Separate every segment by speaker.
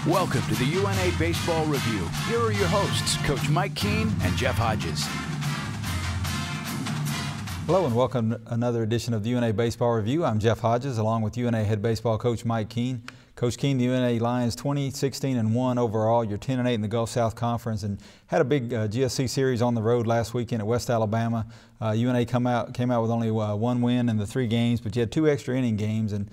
Speaker 1: Welcome to the UNA Baseball Review. Here are your hosts, Coach Mike Keene and Jeff Hodges.
Speaker 2: Hello and welcome to another edition of the UNA Baseball Review. I'm Jeff Hodges along with UNA head baseball coach Mike Keene. Coach Keene, the UNA Lions 20-16-1 overall. You're 10-8 in the Gulf South Conference and had a big GSC series on the road last weekend at West Alabama. UNA came out with only one win in the 3 games, but you had 2 extra inning games, and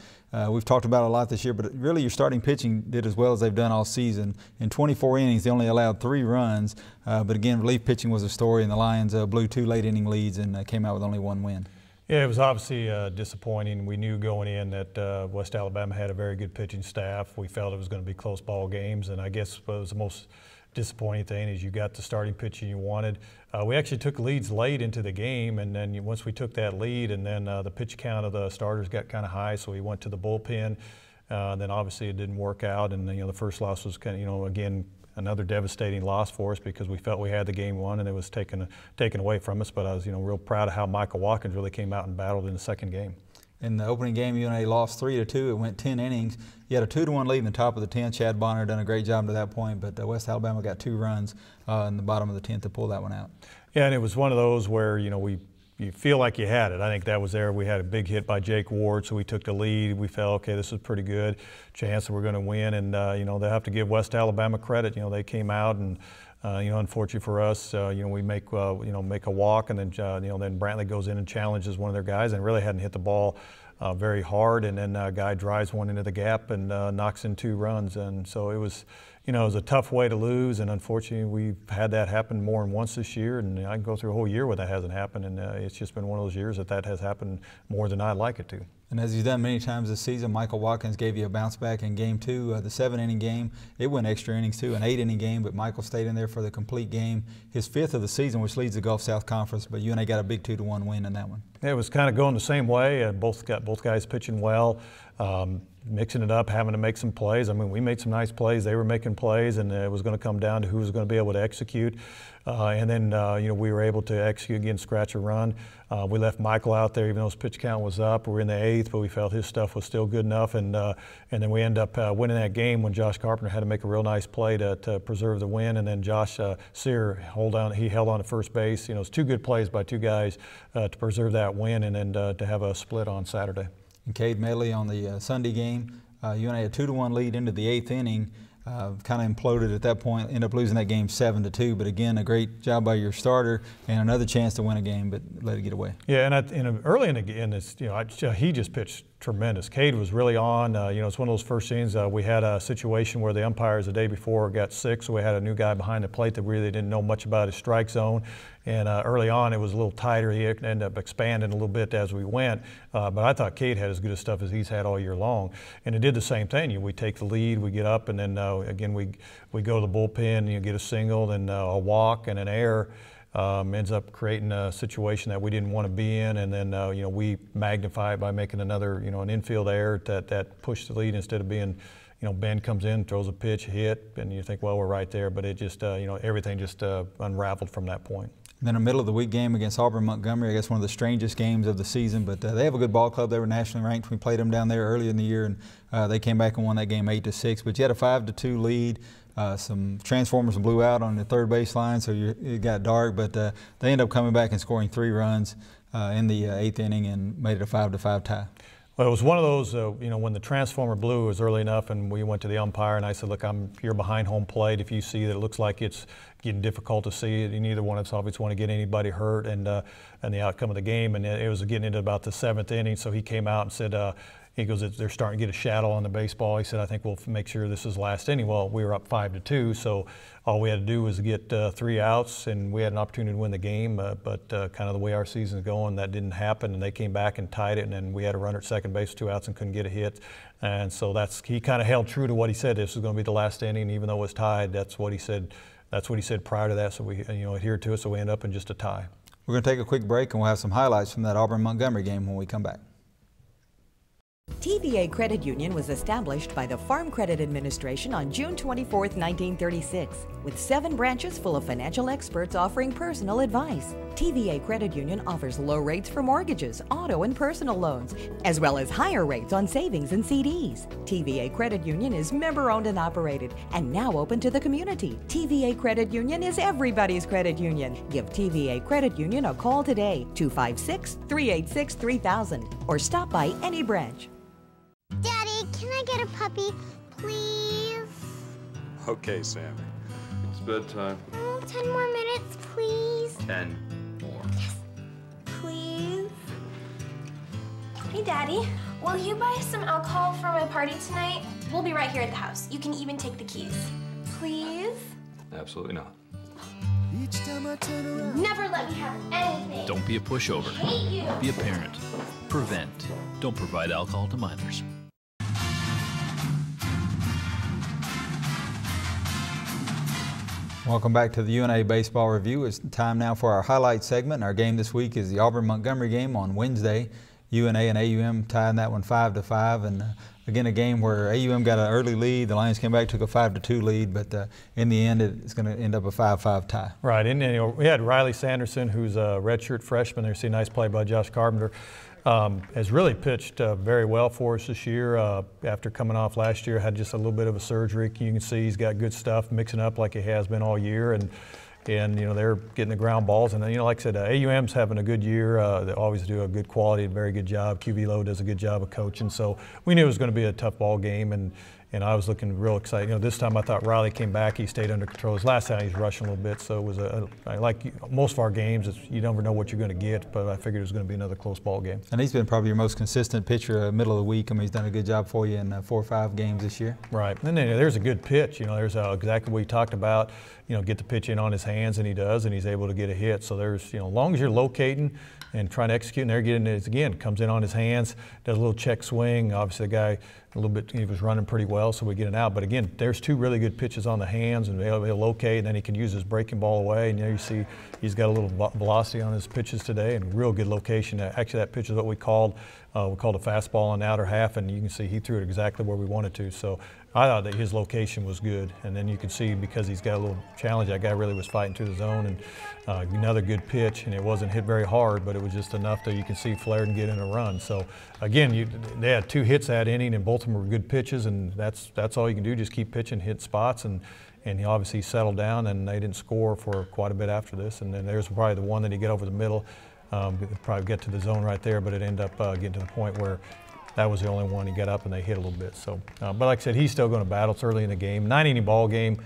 Speaker 2: we've talked about it a lot this year, but really your starting pitching did as well as they've done all season. In 24 innings, they only allowed 3 runs, but again, relief pitching was a story, and the Lions blew 2 late inning leads and came out with only 1 win.
Speaker 3: Yeah, it was obviously disappointing. We knew going in that West Alabama had a very good pitching staff. We felt it was going to be close ball games, and I guess what was the most disappointing thing is you got the starting pitching you wanted. We actually took leads late into the game, and then once we took that lead, and then the pitch count of the starters got kind of high, so we went to the bullpen. Then obviously it didn't work out, and the first loss was kind of, again, another devastating loss for us because we felt we had the game won and it was taken away from us. But I was, real proud of how Michael Watkins really came out and battled in the second game. In the opening game, UNA lost 3-2. It went 10 innings. You had a 2-1 lead in the top of the 10th. Chad Bonner done a great job to that point, but West Alabama got 2 runs in the bottom of the 10th to pull that one out. Yeah, and it was one of those where, you feel like you had it. I think that was there. We had a big hit by Jake Ward, so we took the lead. We felt, okay, this is pretty good chance that we're going to win. And, they have to give West Alabama credit. They came out and, unfortunately for us, we make a walk, and then, then Brantley goes in and challenges one of their guys and really hadn't hit the ball very hard. And then a guy drives one into the gap and knocks in 2 runs. And so it was, it was a tough way to lose, and unfortunately we've had that happen more than once this year, and I can go through a whole year where that hasn't happened, and it's just been one of those years that has happened more than I'd like it to. And as he's done many times this season, Michael Watkins gave you a bounce back in game 2, the 7-inning game. It went extra innings too, an 8-inning game, but Michael stayed in there for the complete game. His 5th of the season, which leads the Gulf South Conference, but UNA got a big 2-1 win in that one. Yeah, it was kind of going the same way. Both guys pitching well. Mixing it up, having to make some plays. I mean, we made some nice plays. They were making plays, and it was going to come down to who was going to be able to execute. And then, we were able to execute again, scratch a run. We left Michael out there, even though his pitch count was up. We were in the 8th, but we felt his stuff was still good enough. And then we ended up winning that game when Josh Carpenter had to make a real nice play to preserve the win. And then Josh Sear held on to first base. It's 2 good plays by 2 guys to preserve that win and then to have a split on Saturday. And Cade Medley on the Sunday game. UNA a 2-1 lead into the 8th inning. Kind of imploded at that point, ended up losing that game 7-2. But again, a great job by your starter and another chance to win a game, but let it get away. Yeah, and early in this, he just pitched tremendous. Cade was really on. It's one of those first innings. We had a situation where the umpires the day before got sick, so we had a new guy behind the plate that really didn't know much about his strike zone. And early on, it was a little tighter. He ended up expanding a little bit as we went. But I thought Cade had as good a stuff as he's had all year long. And it did the same thing. We take the lead, we get up, and then again we go to the bullpen. Get a single, then a walk and an error. Ends up creating a situation that we didn't want to be in, and then we magnify it by making another an infield error that pushed the lead instead of being Ben comes in, throws a pitch, hit, and you think, well, we're right there, but it just everything just unraveled from that point. And then a middle of the week game against Auburn Montgomery, I guess one of the strangest games of the season, but they have a good ball club. They were nationally ranked. We played them down there earlier in the year, and they came back and won that game 8-6. But you had a 5-2 lead. Some transformers blew out on the third base line, so it got dark, but they ended up coming back and scoring 3 runs in the 8th inning and made it a 5-5 tie. Well, it was one of those, when the transformer blew, it was early enough, and we went to the umpire, and I said, look, you're behind home plate. If you see that it looks like it's getting difficult to see it, and neither one of us obviously want to get anybody hurt and the outcome of the game, and it was getting into about the 7th inning, so he came out and said, he goes, they're starting to get a shadow on the baseball. He said, I think we'll make sure this is last inning. Well, we were up 5-2, so all we had to do was get 3 outs, and we had an opportunity to win the game. But kind of the way our season's going, that didn't happen, and they came back and tied it, and then we had a runner at second base, 2 outs, and couldn't get a hit. And so he kind of held true to what he said. This was going to be the last inning, even though it was tied. That's what he said. That's what he said prior to that. So we adhered to it. So we ended up in just a tie. We're going to take a quick break, and we'll have some highlights from that Auburn Montgomery game when we come back.
Speaker 4: TVA Credit Union was established by the Farm Credit Administration on June 24, 1936, with 7 branches full of financial experts offering personal advice. TVA Credit Union offers low rates for mortgages, auto and personal loans, as well as higher rates on savings and CDs. TVA Credit Union is member-owned and operated, and now open to the community. TVA Credit Union is everybody's credit union. Give TVA Credit Union a call today, 256-386-3000, or stop by any branch.
Speaker 5: Daddy, can I get a puppy, please?
Speaker 6: Okay, Sammy. It's bedtime.
Speaker 5: Oh, 10 more minutes, please.
Speaker 6: 10 more.
Speaker 5: Yes, please.
Speaker 7: Hey, Daddy, will you buy some alcohol for my party tonight? We'll be right here at the house. You can even take the keys. Please?
Speaker 6: Absolutely not.
Speaker 8: Each time I turn around.
Speaker 7: Never let me have anything.
Speaker 9: Don't be a pushover.
Speaker 7: I hate you.
Speaker 9: Be a parent. Prevent. Don't provide alcohol to minors.
Speaker 2: Welcome back to the UNA Baseball Review. It's time now for our highlight segment. Our game this week is the Auburn-Montgomery game on Wednesday. UNA and AUM tied that one 5-5, and again a game where AUM got an early lead. The Lions came back, took a 5-2 lead, but in the end it's going to end up a 5-5 tie.
Speaker 3: Right, and we had Riley Sanderson, who's a redshirt freshman. There's a nice play by Josh Carpenter. Has really pitched very well for us this year. After coming off last year, had just a little bit of a surgery. You can see he's got good stuff, mixing up like he has been all year, and you know they're getting the ground balls. And you know, like I said, AUM's having a good year. They always do a good quality, very good job. QV Lowe does a good job of coaching. So we knew it was going to be a tough ball game, and I was looking real excited. You know, this time I thought Riley came back. He stayed under control. His last time he's rushing a little bit, so it was like most of our games, you never know what you're going to get. But I figured it was going to be another close ball game.
Speaker 2: And he's been probably your most consistent pitcher middle of the week. I mean, he's done a good job for you in 4 or 5 games this year.
Speaker 3: Right, and then there's a good pitch. You know, there's exactly what you talked about. You know, get the pitch in on his hands, and he does, and he's able to get a hit. So there's, you know, as long as you're locating and trying to execute, and they're getting it again, comes in on his hands, does a little check swing. Obviously, the guy a little bit, he was running pretty well, so we get it out. But again, there's 2 really good pitches on the hands, and he'll locate, and then he can use his breaking ball away. And you see he's got a little velocity on his pitches today, and real good location. Actually, that pitch is what we called a fastball on the outer half, and you can see he threw it exactly where we wanted to. So I thought that his location was good, and then you can see because he's got a little challenge, that guy really was fighting through the zone, and another good pitch, and it wasn't hit very hard, but it was just enough that you can see Flair and get in a run. So again, they had 2 hits that inning, and both of them were good pitches, and that's all you can do, just keep pitching, hit spots, and he obviously settled down, and they didn't score for quite a bit after this. And then there's probably the one that he get over the middle, probably get to the zone right there, but it ended up getting to the point where that was the only one he got up and they hit a little bit. So, but like I said, he's still going to battle. It's early in the game. 9-inning ball game,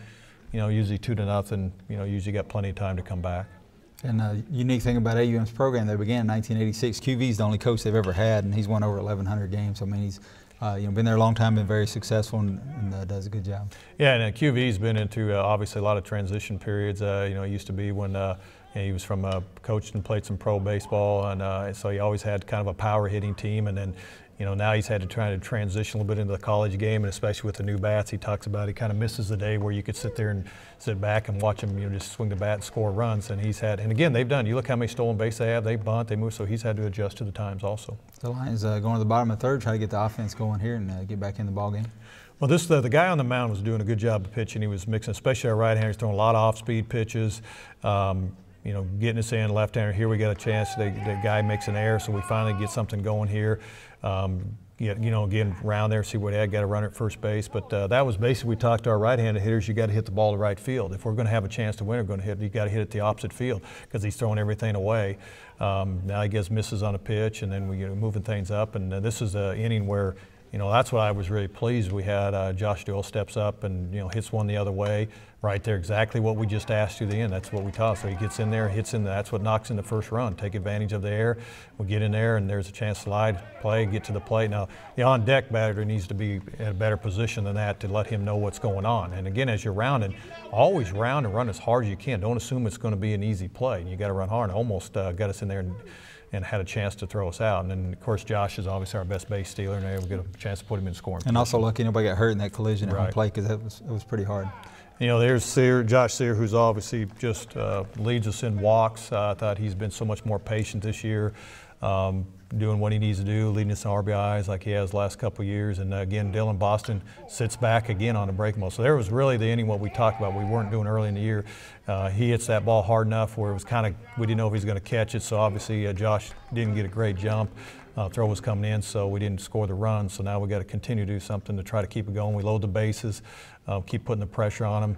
Speaker 3: you know, usually 2-0. You know, usually got plenty of time to come back.
Speaker 2: And the unique thing about AUM's program, they began in 1986. QV's the only coach they've ever had, and he's won over 1,100 games. I mean, he's been there a long time, been very successful, and does a good job.
Speaker 3: Yeah, and QV's been into obviously a lot of transition periods. You know, it used to be when he was from coached and played some pro baseball, and so he always had kind of a power hitting team, and then. You know, now he's had to try to transition a little bit into the college game, and especially with the new bats, he talks about he kind of misses the day where you could sit there and sit back and watch him, you know, just swing the bat and score runs. And he's had, and again, they've done. You look how many stolen base they have. They bunt, they move. So he's had to adjust to the times also. The
Speaker 2: Lions going to the bottom of the 3rd, try to get the offense going here and get back in the ball game.
Speaker 3: Well, the guy on the mound was doing a good job of pitching. He was mixing, especially our right-hander. He's throwing a lot of off-speed pitches. You know, getting us in left-hander. Here we got a chance. The guy makes an error, so we finally get something going here. You know, again, around there, see what he had, got a runner at first base. But that was basically, we talked to our right-handed hitters, you got to hit the ball to right field. If we're going to have a chance to win, you got to hit it the opposite field because he's throwing everything away. Now he gets misses on a pitch, and then we're moving things up. And this is an inning where, you know, that's what I was really pleased. We had Josh Doyle steps up and, you know, hits one the other way. Right there, exactly what we just asked you at the end. That's what we taught. So he gets in there, hits in there. That's what knocks in the first run. Take advantage of the air. We get in there, and there's a chance to slide, play, get to the plate. Now, the on-deck batter needs to be in a better position than that to let him know what's going on. And again, as you're rounding, always round and run as hard as you can. Don't assume it's going to be an easy play. You got to run hard. Almost got us in there and had a chance to throw us out. And then, of course, Josh is obviously our best base stealer, and they will get a chance to put him in scoring position.
Speaker 2: And also lucky nobody got hurt in that collision at home plate because it was pretty hard.
Speaker 3: You know, there's Josh Sear, who's obviously just leads us in walks. I thought he's been so much more patient this year. doing what he needs to do, leading us in RBIs like he has the last couple of years. And again, Dylan Boston sits back again on the breaking ball. So there was really the inning what we talked about we weren't doing early in the year. He hits that ball hard enough where it was kind of, we didn't know if he was going to catch it. So obviously Josh didn't get a great jump. Throw was coming in, so we didn't score the run. So now we got to continue to do something to try to keep it going. We load the bases, keep putting the pressure on them.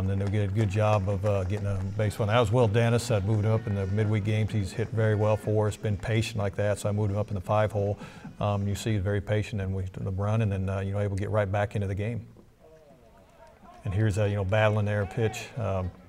Speaker 3: Then they'll get a good job of getting a base run. That was Will Dennis. I moved him up in the midweek games. He's hit very well for us, been patient like that, so I moved him up in the 5-hole. You see he's very patient, and we run, and then able to get right back into the game. And here's battling there, pitch.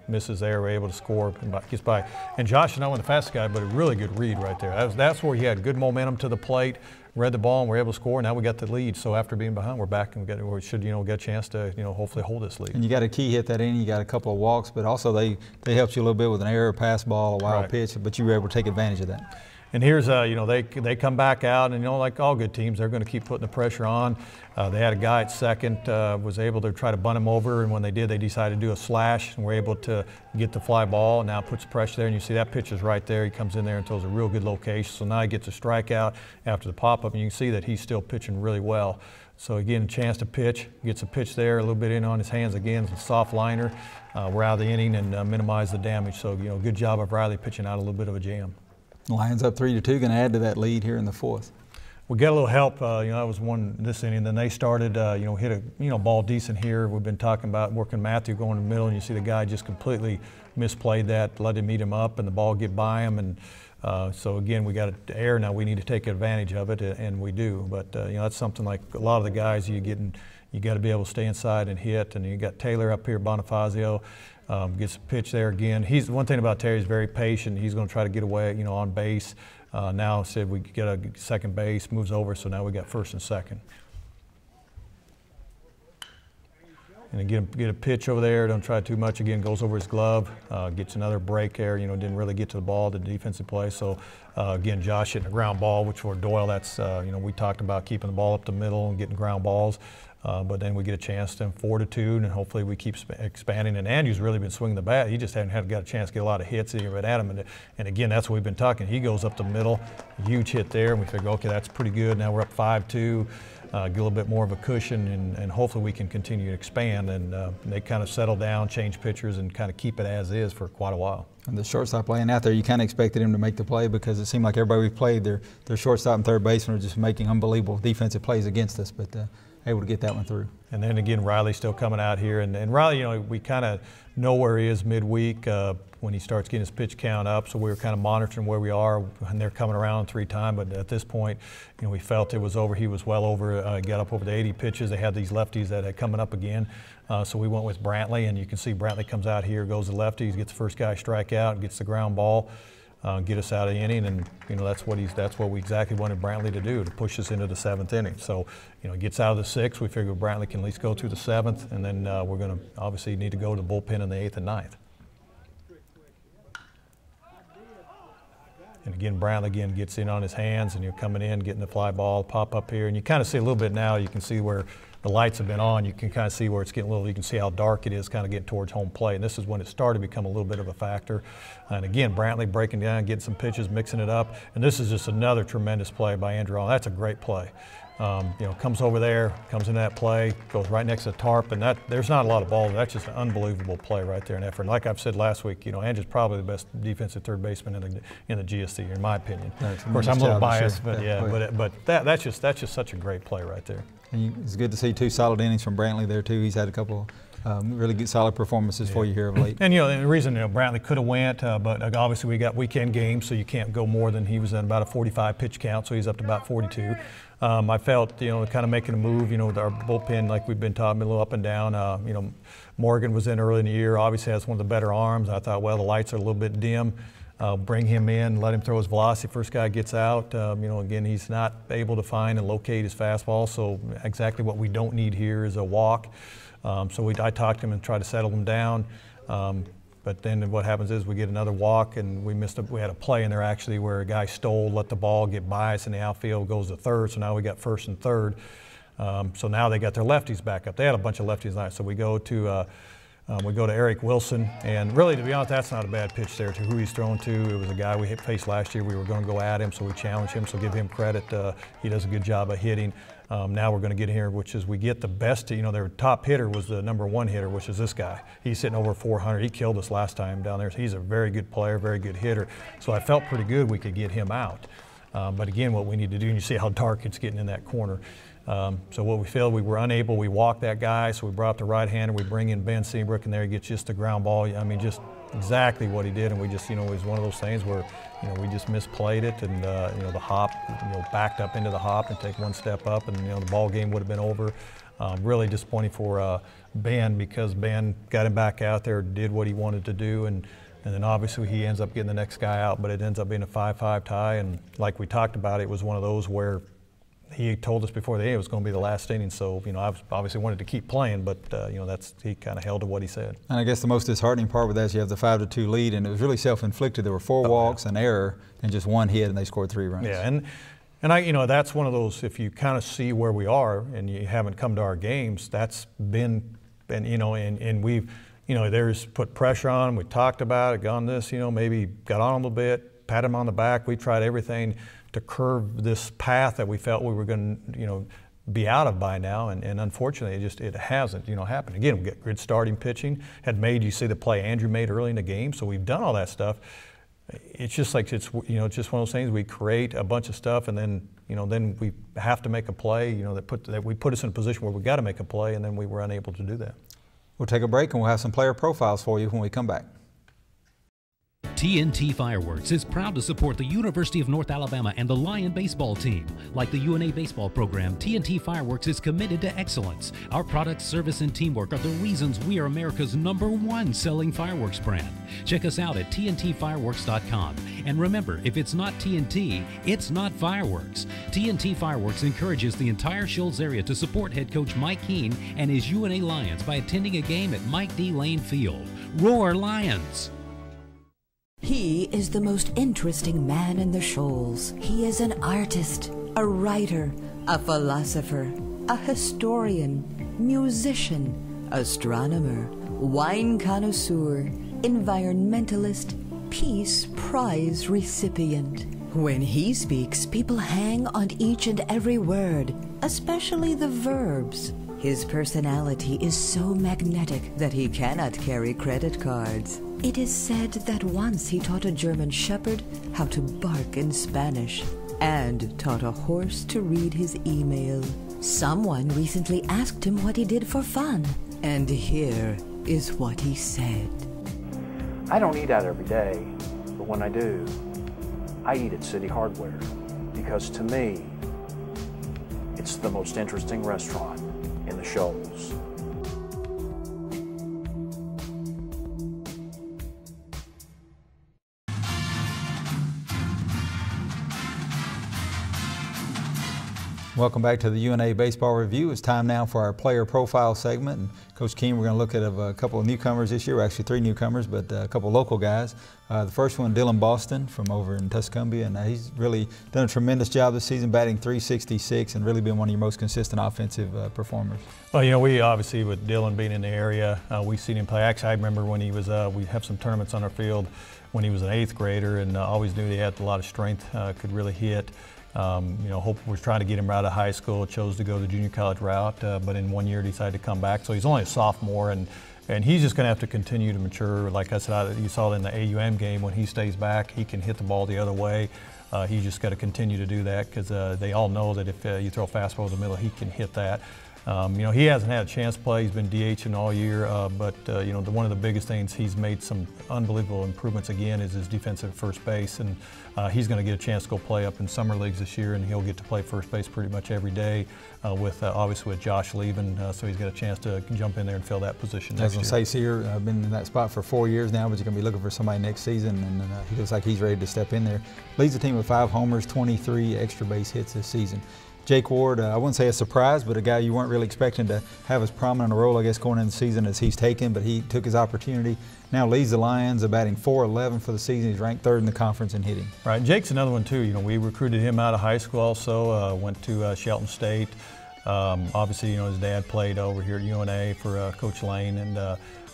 Speaker 3: Misses there, we're able to score, gets by. And Josh is not one of the fastest guy, but a really good read right there. That's where he had good momentum to the plate, read the ball, and we're able to score. Now we got the lead. So after being behind, we're back, and we should get a chance to hopefully hold this lead.
Speaker 2: And you got a key hit that inning. You got a couple of walks, but also they helped you a little bit with an error, pass ball, a wild pitch, but you were able to take advantage of that.
Speaker 3: And here's, they come back out, and like all good teams, they're going to keep putting the pressure on. They had a guy at second, was able to try to bunt him over, and when they did, they decided to do a slash, and we're able to get the fly ball. Now puts pressure there, and you see that pitch is right there. He comes in there and throws a real good location. So now he gets a strikeout after the pop-up, and you can see that he's still pitching really well. So again, a chance to pitch, gets a pitch there, a little bit in on his hands again, a soft liner. We're out of the inning and minimize the damage. So good job of Riley pitching out a little bit of a jam.
Speaker 2: Lions up 3-2, going to add to that lead here in the 4th.
Speaker 3: We got a little help. That was one this inning. Then they started, hit a ball decent here. We've been talking about working Matthew going in the middle, and you see the guy just completely misplayed that, let him eat him up, and the ball get by him. And so again, we got to air now. We need to take advantage of it, and we do. But that's something like a lot of the guys you got to be able to stay inside and hit. And you got Taylor up here, Bonifazio. Gets a pitch there again. One thing about Terry, he's very patient. He's going to try to get away, on base. Now said we get a second base, moves over, so now we got first and second. And get a pitch over there. Don't try too much. Again, goes over his glove. Gets another break there. Didn't really get to the ball, the defensive play. So again, Josh hitting a ground ball, which for Doyle, that's we talked about keeping the ball up the middle and getting ground balls. But then we get a chance to 4-2, and hopefully we keep expanding. And Andrew's really been swinging the bat. He just hadn't got a chance to get a lot of hits even at him. And again, that's what we've been talking. He goes up the middle, huge hit there, and we figure, okay, that's pretty good. Now we're up 5-2, get a little bit more of a cushion, and hopefully we can continue to expand. And they kind of settle down, change pitchers, and kind of keep it as is for quite a while.
Speaker 2: And the shortstop laying out there, you kind of expected him to make the play because it seemed like everybody we played, their shortstop and third baseman were just making unbelievable defensive plays against us. But able to get that one through.
Speaker 3: And then again, Riley's still coming out here, and Riley, we kind of know where he is midweek when he starts getting his pitch count up. So we were kind of monitoring where we are, and they're coming around 3 times. But at this point, we felt it was over. He was well over, got up over the 80 pitches. They had these lefties that had coming up again. So we went with Brantley, and you can see Brantley comes out here, goes to lefties, gets the first guy strike out, gets the ground ball. Get us out of the inning, and that's what we exactly wanted Brantley to do, to push us into the 7th inning. So he gets out of the 6th. We figure Brantley can at least go through the 7th, and then we're going to obviously need to go to the bullpen in the 8th and 9th. And again, Brantley gets in on his hands, and you're coming in, getting the fly ball, pop up here, and you kind of see a little bit now. You can see where the lights have been on. You can kind of see where it's getting a little. You can see how dark it is, kind of getting towards home plate. And this is when it started to become a little bit of a factor. And again, Brantley breaking down, getting some pitches, mixing it up. And this is just another tremendous play by Andrew Allen. That's a great play. Comes over there, comes into that play, goes right next to the tarp, and there's not a lot of balls. That's just an unbelievable play right there and effort. And like I've said last week, Andrew's probably the best defensive third baseman in the GSC, in my opinion.
Speaker 2: Of
Speaker 3: course, I'm a little biased, but that's just such a great play right there.
Speaker 2: And it's good to see 2 solid innings from Brantley there too. He's had a couple really good solid performances for you here of late.
Speaker 3: And the reason Brantley could have went, but obviously we got weekend games, so you can't go more than he was at about a 45 pitch count, so he's up to about 42. I felt kind of making a move, with our bullpen, like we've been talking, a little up and down. Morgan was in early in the year, obviously has one of the better arms. I thought, well, the lights are a little bit dim. Bring him in, let him throw his velocity. First guy gets out. Again, he's not able to find and locate his fastball, so exactly what we don't need here is a walk. So I talked to him and tried to settle him down. But then what happens is we get another walk, and we had a play in there actually where a guy stole, let the ball get by us in the outfield, goes to third. So now we got first and third. So now they got their lefties back up. They had a bunch of lefties tonight. So we go to We go to Eric Wilson, and really, to be honest, that's not a bad pitch there to who he's thrown to. It was a guy we faced last year. We were going to go at him, so we challenged him, so give him credit. He does a good job of hitting. Now we're going to get here, which is we get the best, their top hitter was the #1 hitter, which is this guy. He's sitting over 400. He killed us last time down there. So he's a very good player, very good hitter. So I felt pretty good we could get him out. But again, what we need to do, and you see how dark it's getting in that corner. So what we felt, we were unable, we walked that guy, so we brought the right-hander, we bring in Ben Seabrook in there, he gets just a ground ball. I mean, just exactly what he did, and we just, it was one of those things where, we just misplayed it, and, the hop, backed up into the hop and take one step up, and, the ball game would have been over. Really disappointing for Ben, because Ben got him back out there, did what he wanted to do, and then obviously he ends up getting the next guy out, but it ends up being a 5-5 tie, and like we talked about, it was one of those where he told us before the game it was going to be the last inning, so I obviously wanted to keep playing, but he kind of held to what he said. And
Speaker 2: I guess the most disheartening part with that is you have the 5-2 lead, and it was really self-inflicted. There were 4 walks, an error, and just 1 hit, and they scored 3 runs.
Speaker 3: Yeah, and I that's one of those. If you kind of see where we are, and you haven't come to our games, that's been, and we've, there's put pressure on him. We talked about it, gone this, maybe got on him a little bit, pat him on the back. We tried everything to curve this path that we felt we were going to, be out of by now, and unfortunately it hasn't, happened. Again, we get good starting pitching. You see the play Andrew made early in the game, so we've done all that stuff. It's just like it's just one of those things. We create a bunch of stuff, and then then we have to make a play. That we put us in a position where we got to make a play, and then we were unable to do that.
Speaker 2: We'll take a break, and we'll have some player profiles for you when we come back.
Speaker 10: TNT Fireworks is proud to support the University of North Alabama and the Lion baseball team. Like the UNA baseball program, TNT Fireworks is committed to excellence. Our product, service, and teamwork are the reasons we are America's #1 selling fireworks brand. Check us out at TNTfireworks.com. And remember, if it's not TNT, it's not fireworks. TNT Fireworks encourages the entire Shoals area to support head coach Mike Keene and his UNA Lions by attending a game at Mike D. Lane Field. Roar Lions!
Speaker 4: He is the most interesting man in the Shoals. He is an artist, a writer, a philosopher, a historian, musician, astronomer, wine connoisseur, environmentalist, Peace Prize recipient. When he speaks, people hang on each and every word, especially the verbs. His personality is so magnetic that he cannot carry credit cards. It is said that once he taught a German shepherd how to bark in Spanish and taught a horse to read his email. Someone recently asked him what he did for fun, and here is what he said.
Speaker 11: I don't eat out every day, but when I do, I eat at City Hardware because to me, it's the most interesting restaurant in the Shoals.
Speaker 2: Welcome back to the UNA Baseball Review. It's time now for our player profile segment. And Coach Keene, we're going to look at a couple of newcomers this year, actually 3 newcomers, but a couple of local guys. The first one, Dylan Boston from over in Tuscumbia, and he's really done a tremendous job this season, batting .366 and really been one of your most consistent offensive performers.
Speaker 3: Well, we obviously, with Dylan being in the area, we've seen him play. Actually, I remember when he was, we have some tournaments on our field when he was an 8th grader, and always knew he had a lot of strength, could really hit. Hope we're trying to get him out of high school, chose to go the junior college route, but in 1 year decided to come back. So he's only a sophomore, and he's just going to have to continue to mature. Like I said, you saw it in the AUM game when he stays back, he can hit the ball the other way. He's just got to continue to do that because they all know that if you throw a fastball in the middle, he can hit that. He hasn't had a chance to play. He's been DHing all year, but one of the biggest things he's made some unbelievable improvements again is his defensive first base, and he's going to get a chance to go play up in summer leagues this year, and he'll get to play first base pretty much every day obviously with Josh leaving, so he's got a chance to jump in there and fill that position next year.
Speaker 2: As I say, Sear, I've been in that spot for 4 years now, but you're going to be looking for somebody next season, and he looks like he's ready to step in there. Leads the team with 5 homers, 23 extra base hits this season. Jake Ward, I wouldn't say a surprise, but a guy you weren't really expecting to have as prominent a role, I guess, going into the season as he's taken, but he took his opportunity. Now leads the Lions, batting .411 for the season. He's ranked 3rd in the conference in hitting. Right,
Speaker 3: Jake's another one too. We recruited him out of high school also, went to Shelton State. Obviously, his dad played over here at UNA for Coach Lane, and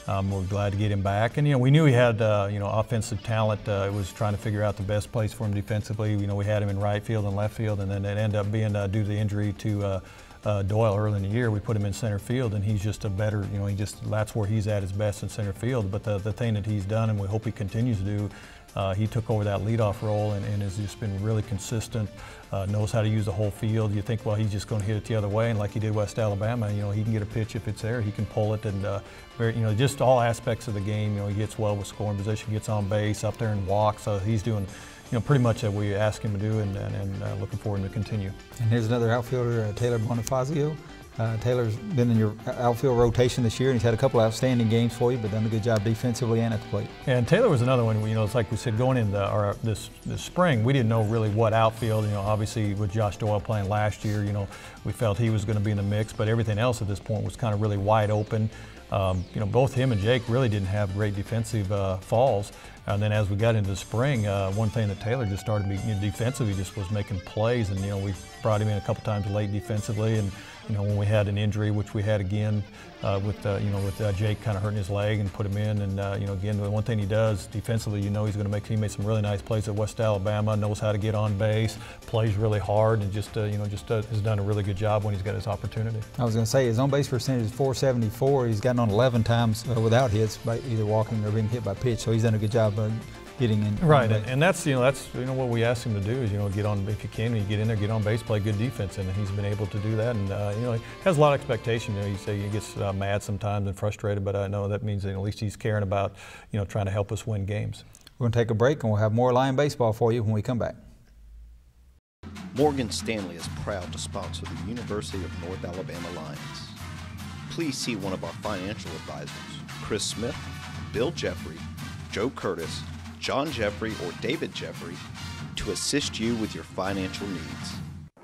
Speaker 3: We're glad to get him back. And, we knew he had, offensive talent. It was trying to figure out the best place for him defensively. We had him in right field and left field, and then it ended up being due to the injury to Doyle early in the year. We put him in center field, and he's just a better, that's where he's at his best in center field. But the thing that he's done, and we hope he continues to do, he took over that leadoff role and has just been really consistent, knows how to use the whole field. You think, well, he's just going to hit it the other way, and like he did West Alabama, he can get a pitch if it's there, he can pull it, and just all aspects of the game. He gets well with scoring position, gets on base, up there and walks. So he's doing, pretty much that we ask him to do, and looking for him to continue.
Speaker 2: And here's another outfielder, Taylor Bonifazio. Taylor's been in your outfield rotation this year, and he's had a couple outstanding games for you, but done a good job defensively and at the plate.
Speaker 3: And Taylor was another one. It's like we said, going in this spring, we didn't know really what outfield. Obviously with Josh Doyle playing last year, we felt he was going to be in the mix, but everything else at this point was kind of really wide open. Both him and Jake really didn't have great defensive falls. And then as we got into the spring, one thing that Taylor just started defensively, just was making plays. And we brought him in a couple times late defensively. And when we had an injury, which we had again with Jake kind of hurting his leg, and put him in. And again, the one thing he does defensively, he's going to make. He made some really nice plays at West Alabama. Knows how to get on base, plays really hard, and just has done a really good job when he's got his opportunity.
Speaker 2: I was going to say his on base percentage is .474. He's gotten on 11 times without hits, by either walking or being hit by pitch. So he's done a good job getting in.
Speaker 3: Right, and that's what we asked him to do is get on, if you can, you get in there, get on base, play good defense, and he's been able to do that. And he has a lot of expectation. You say he gets mad sometimes and frustrated, but I know that means that at least he's caring about trying to help us win games.
Speaker 2: We're going to take a break, and we'll have more Lion baseball for you when we come back.
Speaker 12: Morgan Stanley is proud to sponsor the University of North Alabama Lions. Please see one of our financial advisors, Chris Smith, Bill Jeffrey, Joe Curtis, John Jeffrey, or David Jeffrey, to assist you with your financial needs.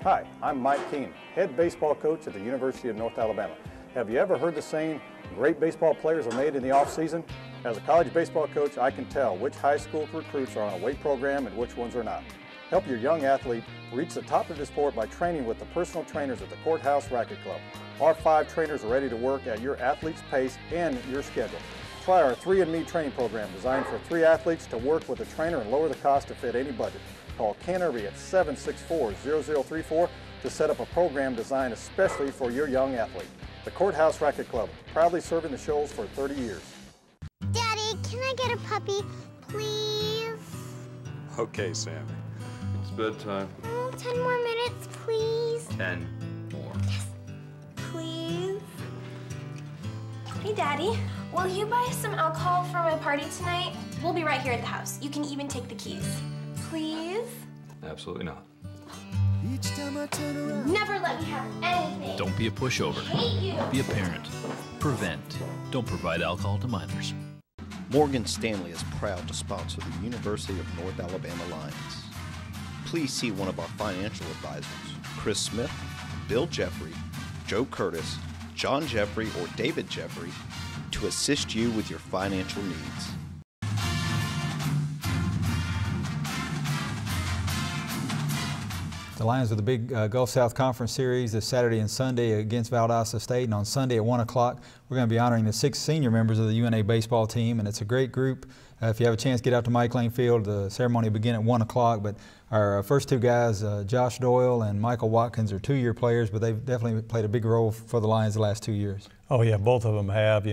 Speaker 13: Hi, I'm Mike Keene, head baseball coach at the University of North Alabama. Have you ever heard the saying, great baseball players are made in the off-season? As a college baseball coach, I can tell which high school recruits are on a weight program and which ones are not. Help your young athlete reach the top of the sport by training with the personal trainers at the Courthouse Racket Club. Our 5 trainers are ready to work at your athlete's pace and your schedule. Try our 3andMe training program designed for 3 athletes to work with a trainer and lower the cost to fit any budget. Call Ken Irby at 764-0034 to set up a program designed especially for your young athlete. The Courthouse Racket Club, proudly serving the Shoals for 30 years.
Speaker 5: Daddy, can I get a puppy, please?
Speaker 6: Okay, Sammy. It's bedtime.
Speaker 5: Oh, 10 more minutes, please.
Speaker 6: 10 more.
Speaker 5: Yes.
Speaker 7: Please? Hey, Daddy. Will you buy some alcohol for my party tonight? We'll be right here at the house. You can even take the keys. Please?
Speaker 6: Absolutely not.
Speaker 8: Each time I turn around.
Speaker 7: Never let me have anything.
Speaker 9: Don't be a pushover.
Speaker 7: I hate you.
Speaker 9: Be a parent. Prevent. Don't provide alcohol to minors.
Speaker 12: Morgan Stanley is proud to sponsor the University of North Alabama Lions. Please see one of our financial advisors, Chris Smith, Bill Jeffrey, Joe Curtis, John Jeffrey, or David Jeffrey, to assist you with your financial needs.
Speaker 2: The Lions with the big Gulf South Conference Series this Saturday and Sunday against Valdosta State, and on Sunday at 1 o'clock we're going to be honoring the 6 senior members of the UNA baseball team, and it's a great group. If you have a chance, get out to Mike Lane Field. The ceremony will begin at 1 o'clock, but our first 2 guys, Josh Doyle and Michael Watkins, are 2-year players, but they've definitely played a big role for the Lions the last 2 years.
Speaker 3: Oh yeah, both of them have.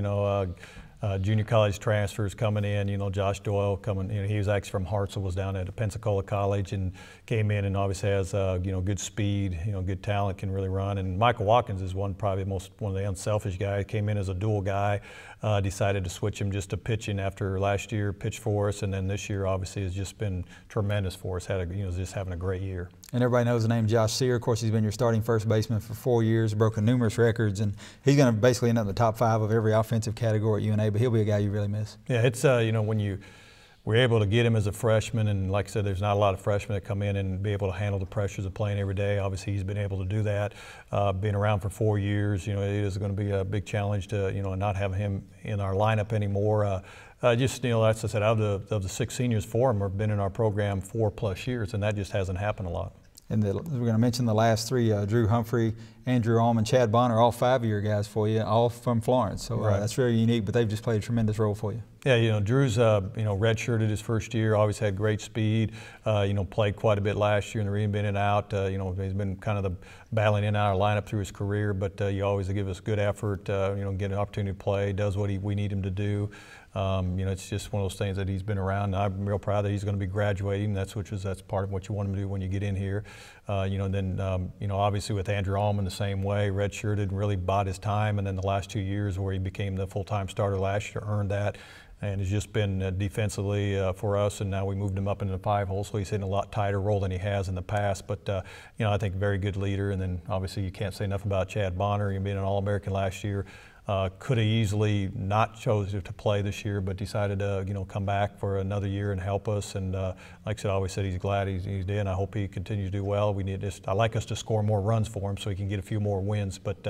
Speaker 3: Junior college transfers coming in. Josh Doyle coming. He was actually from Hartselle, was down at Pensacola College, and came in and obviously has good speed, good talent, can really run. And Michael Watkins is probably one of the unselfish guys. Came in as a dual guy, decided to switch him just to pitching after last year, pitched for us, and then this year obviously has just been tremendous for us. Just having a great year.
Speaker 2: And everybody knows the name Josh Sear. Of course, he's been your starting first baseman for 4 years, broken numerous records, and he's going to basically end up in the top 5 of every offensive category at UNA, but he'll be a guy you really miss.
Speaker 3: Yeah, it's, when we're able to get him as a freshman, and like I said, there's not a lot of freshmen that come in and be able to handle the pressures of playing every day. Obviously, he's been able to do that. Being around for 4 years, it is going to be a big challenge to, not have him in our lineup anymore. As I said, of the 6 seniors, 4 of them have been in our program 4+ years, and that just hasn't happened a lot.
Speaker 2: And we're going to mention the last 3, Drew Humphrey Andrew Allman, Chad Bonner, all 5-year guys for you, all from Florence. So that's very unique, but they've just played a tremendous role for you.
Speaker 3: Yeah, you know, Drew's, redshirted his first year, always had great speed, played quite a bit last year in the arena, in and out. He's been kind of the battling in and out of lineup through his career, but you always give us good effort, get an opportunity to play, does what we need him to do. It's just one of those things that he's been around. And I'm real proud that he's going to be graduating. That's part of what you want him to do when you get in here. Obviously with Andrew Allman the same way, redshirted and really bought his time. And then the last 2 years where he became the full-time starter last year, earned that. And has just been defensively for us, and now we moved him up into the 5-hole, so he's in a lot tighter role than he has in the past. But I think very good leader. And then obviously you can't say enough about Chad Bonner. He being an All-American last year. Could have easily not chosen to play this year, but decided to come back for another year and help us. And like I said, I always said he's glad he did. And I hope he continues to do well. I like us to score more runs for him so he can get a few more wins. But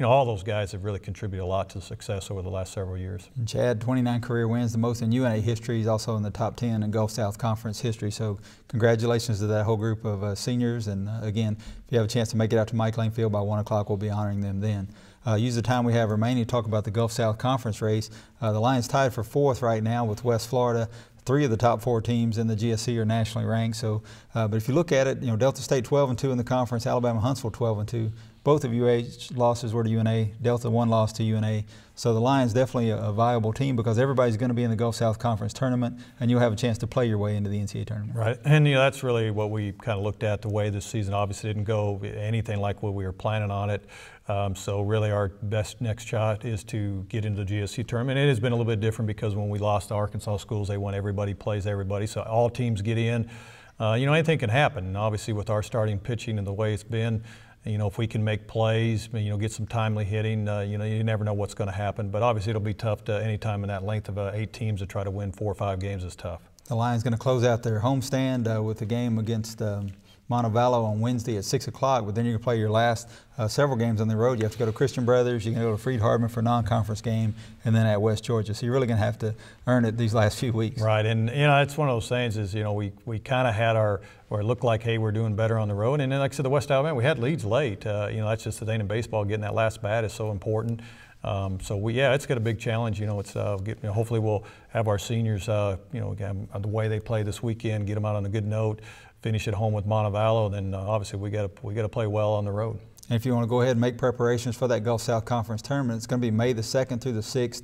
Speaker 3: all those guys have really contributed a lot to the success over the last several years.
Speaker 2: And Chad, 29 career wins, the most in UNA history. He's also in the top 10 in Gulf South Conference history. So congratulations to that whole group of seniors. And again, if you have a chance to make it out to Mike Lane Field by 1 o'clock, we'll be honoring them then. Use the time we have remaining to talk about the Gulf South Conference race. The Lions tied for 4th right now with West Florida. 3 of the top 4 teams in the GSC are nationally ranked. So, but if you look at it, Delta State 12-2 in the conference, Alabama Huntsville 12-2. Both of UA's losses were to UNA. Delta 1 loss to UNA. So the Lions definitely a viable team because everybody's going to be in the Gulf South Conference tournament, and you'll have a chance to play your way into the NCAA tournament.
Speaker 3: Right, and that's really what we kind of looked at. The way this season obviously didn't go anything like what we were planning on it. So really our best next shot is to get into the GSC tournament. It has been a little bit different because when we lost to Arkansas schools, they won everybody plays everybody. So all teams get in. Anything can happen. And obviously with our starting pitching and the way it's been, if we can make plays, get some timely hitting, you never know what's going to happen. But obviously it'll be tough to any time in that length of 8 teams to try to win 4 or 5 games is tough.
Speaker 2: The Lions going to close out their homestand with a game against Montevallo on Wednesday at 6 o'clock, but then you can play your last several games on the road. You have to go to Christian Brothers, you can go to Freed-Hardeman for a non-conference game, and then at West Georgia. So you're really going to have to earn it these last few weeks.
Speaker 3: Right, and it's one of those things is, we kind of had where it looked like, hey, we're doing better on the road. And then like I said, the West Alabama, we had leads late. That's just the thing in baseball, getting that last bat is so important. It's got a big challenge. Hopefully we'll have our seniors, again, the way they play this weekend, get them out on a good note, finish at home with Montevallo. Then obviously we got to play well on the road.
Speaker 2: And if you want to go ahead and make preparations for that Gulf South Conference tournament, it's going to be May the 2nd through the 6th.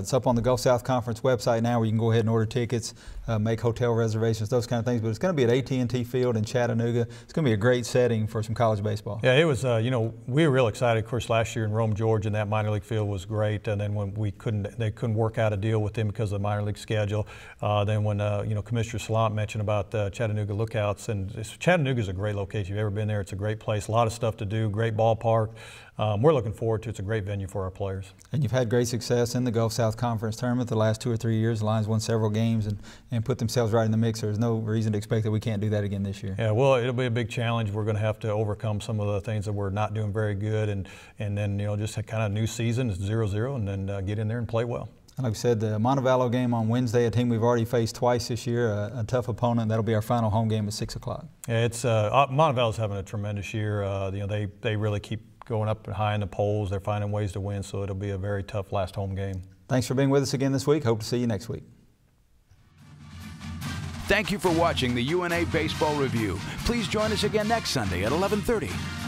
Speaker 2: It's up on the Gulf South Conference website now where you can go ahead and order tickets, make hotel reservations, those kind of things. But it's going to be at AT&T Field in Chattanooga. It's going to be a great setting for some college baseball.
Speaker 3: Yeah, it was, we were real excited. Of course, last year in Rome, Georgia, and that minor league field was great. And then when they couldn't work out a deal with them because of the minor league schedule. Then when, Commissioner Salant mentioned about Chattanooga Lookouts, and Chattanooga's a great location. If you've ever been there, it's a great place, a lot of stuff to do, great ballpark. We're looking forward to it. It's a great venue for our players.
Speaker 2: And you've had great success in the Gulf South Conference tournament the last 2 or 3 years. The Lions won several games and put themselves right in the mix. There's no reason to expect that we can't do that again this year.
Speaker 3: Yeah, well, it'll be a big challenge. We're going to have to overcome some of the things that we're not doing very good, and then just a kind of new season, it's 0-0, and then get in there and play well.
Speaker 2: And like I said, the Montevallo game on Wednesday, a team we've already faced twice this year, a tough opponent. That'll be our final home game at 6 o'clock.
Speaker 3: Yeah, it's Montevallo's having a tremendous year. They really keep going up and high in the polls. They're finding ways to win, so it'll be a very tough last home game.
Speaker 2: Thanks for being with us again this week. Hope to see you next week.
Speaker 1: Thank you for watching the UNA Baseball Review. Please join us again next Sunday at 11:30.